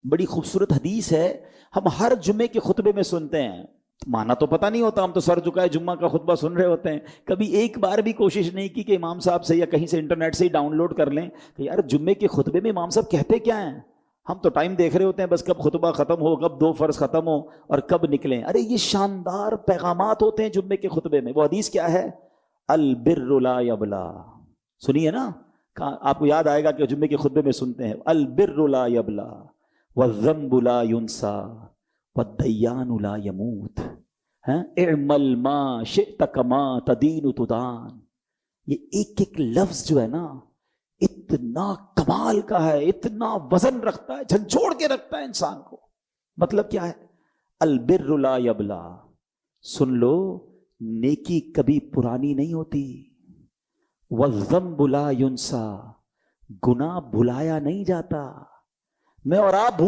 بڑی خوبصورت حدیث ہے، ہم ہر جمعے کے خطبے میں سنتے ہیں، مانا تو پتہ نہیں ہوتا، ہم تو سر جھکائے جمعہ کا خطبہ سن رہے ہوتے ہیں، کبھی ایک بار بھی کوشش نہیں کی کہ امام صاحب سے یا کہیں سے انٹرنیٹ سے ہی ڈاؤن لوڈ کر لیں کہ یار جمعے کے خطبے میں امام صاحب کہتے کیا ہیں؟ ہم تو ٹائم دیکھ رہے ہوتے ہیں بس کب خطبہ ختم ہو، کب دو فرض ختم ہو اور کب نکلیں۔ ارے یہ شاندار پیغامات ہوتے ہیں جمعے کے خطبے میں۔ وہ حدیث کیا ہے؟ البر لا یبلا، سنیے نا، آپ کو یاد آئے گا کہ جمعے کے خطبے میں سنتے ہیں البر لا یبلا والذنب لا ينسى والدیان لا يموت، اعمل ما شئت کما تدین تدان۔ یہ ایک ایک لفظ جو ہے نا اتنا کمال کا ہے، اتنا وزن رکھتا ہے، جھنجھوڑ کے رکھتا ہے انسان کو۔ مطلب کیا ہے؟ البر لا یبلا، سن لو نیکی کبھی پرانی نہیں ہوتی، والذنب لا ينسى، گناہ بھلایا نہیں جاتا۔ میں اور آپ